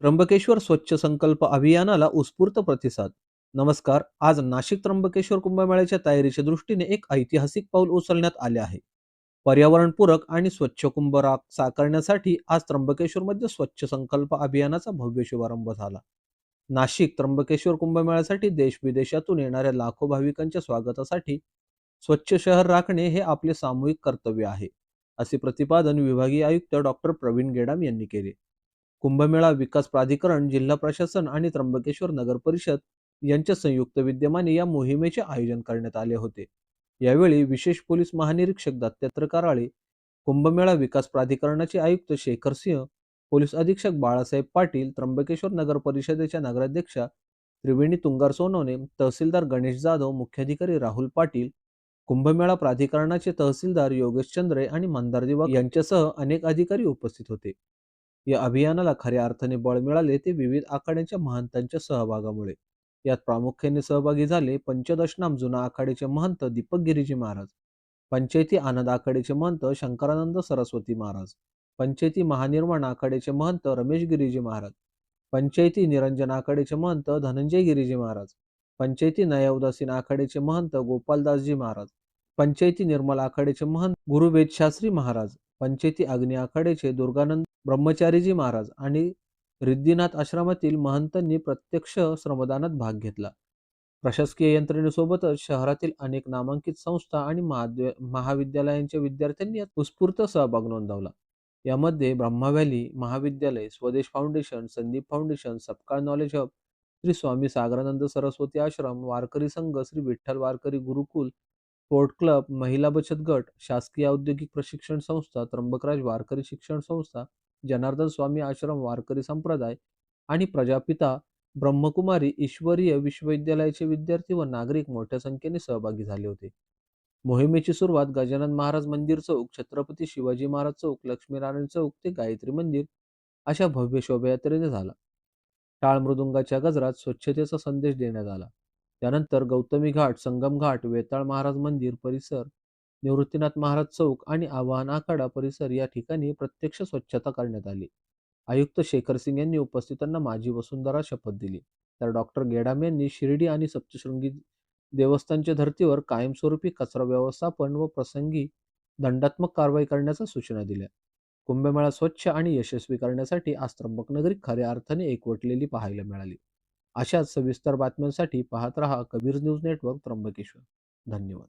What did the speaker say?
त्र्यंबकेश्वर स्वच्छ संकल्प अभियानाला उत्स्फूर्त प्रतिसाद. नमस्कार. आज नाशिक त्र्यंबकेश्वर कुंभमेळ्याच्या तयारीच्या दृष्टीने एक ऐतिहासिक पाऊल उचलण्यात आले आहे. पर्यावरणपूरक आणि स्वच्छ कुंभ साकारण्यासाठी आज त्र्यंबकेश्वरमध्ये स्वच्छ संकल्प अभियानाचा भव्य शुभारंभ झाला. नाशिक त्र्यंबकेश्वर कुंभमेळ्यासाठी देश-विदेशातून येणाऱ्या लाखो भाविकांच्या स्वागतासाठी स्वच्छ शहर राखणे हे आपले सामूहिक कर्तव्य आहे, असे प्रतिपादन विभागीय आयुक्त डॉक्टर प्रवीण गेडाम यांनी केले. कुंभमेळा विकास प्राधिकरण, जिल्हा प्रशासन आणि त्र्यंबकेश्वर नगर परिषद यांच्या संयुक्त विद्यमाने या मोहिमेचे आयोजन करण्यात आले होते. यावेळी विशेष पोलीस महानिरीक्षक दत्तात्रय कराळे, कुंभमेळा विकास प्राधिकरणाचे आयुक्त शेखर सिंह, पोलीस अधीक्षक बाळासाहेब पाटील, त्र्यंबकेश्वर नगर परिषदेच्या नगराध्यक्षा त्रिवेणी तुंगार सोनवणे, तहसीलदार गणेश जाधव, मुख्याधिकारी राहुल पाटील, कुंभमेळा प्राधिकरणाचे तहसीलदार योगेश चंद्रे आणि मंदार दिवाकर यांच्यासह अनेक अधिकारी उपस्थित होते. या अभियानाला खऱ्या अर्थाने बळ मिळाले ते विविध आखाड्यांच्या महंतांच्या सहभागामुळे. यात प्रामुख्याने सहभागी झाले पंचदशनाम जुना आखाड्याचे महंत दीपक गिरीजी महाराज, पंचायती आनंद आखाड्याचे महंत शंकरानंद सरस्वती महाराज, पंचायती महानिर्माण आखाड्याचे महंत रमेश गिरीजी महाराज, पंचायती निरंजन आखाड्याचे महंत धनंजय गिरीजी महाराज, पंचायती नयाउदासीन आखाड्याचे महंत गोपालदासजी महाराज, पंचायती निर्मल आखाड्याचे महंत गुरुवेद शास्त्री महाराज, पंचायती अग्नी आखाड्याचे दुर्गानंद ब्रह्मचारीजी महाराज आणि रिद्धिनाथ आश्रमातील महंतांनी प्रत्यक्ष श्रमदानात भाग घेतला. प्रशासकीय यंत्रणेसोबतच शहरातील अनेक नामांकित संस्था आणि महाविद्यालयांच्या विद्यार्थ्यांनी यात उत्स्फूर्त सहभाग नोंदवला. यामध्ये ब्रह्मा व्हॅली महाविद्यालय, Swadesh foundation, Sandeep foundation, Sapkal knowledge hub, Shri Swami Sagaranand Saraswati आश्रम, वारकरी संघ, श्री विठ्ठल वारकरी गुरुकुल, स्पोर्ट क्लब, महिला बचत गट, शासकीय औद्योगिक प्रशिक्षण संस्था, त्र्यंबकराज वारकरी शिक्षण संस्था, जनार्दन स्वामी आश्रम वारकरी संप्रदाय आणि प्रजापिता ब्रह्मकुमारी ईश्वरीय विश्वविद्यालयाचे विद्यार्थी व नागरिक मोठ्या संख्येने सहभागी झाले होते. मोहिमेची सुरुवात गजानन महाराज मंदिर चौक, छत्रपती शिवाजी महाराज चौक, लक्ष्मीनारायण चौक ते गायत्री मंदिर अशा भव्य शोभायात्रेने झाला. टाळ मृदुंगाच्या गजरात स्वच्छतेचा संदेश देण्यात आला. त्यानंतर गौतमी घाट, संगम घाट, वेताळ महाराज मंदिर परिसर, निवृत्तीनाथ महाराज चौक आणि आवाहन आखाडा परिसर या ठिकाणी प्रत्यक्ष स्वच्छता करण्यात आली. आयुक्त शेखर सिंग यांनी उपस्थितांना माझी वसुंधरा शपथ दिली. तर डॉक्टर गेडाम यांनी शिर्डी आणि सप्तशृंगी देवस्थानच्या धर्तीवर कायमस्वरूपी कचरा व्यवस्थापन व प्रसंगी दंडात्मक कारवाई करण्याच्या सूचना दिल्या. कुंभमेळा स्वच्छ आणि यशस्वी करण्यासाठी आज त्र्यंबकनगरी खऱ्या अर्थाने एकवटलेली पाहायला मिळाली. अशाच सविस्तर बातम्यांसाठी पाहत रहा कबीर न्यूज नेटवर्क त्र्यंबकेश्वर. धन्यवाद.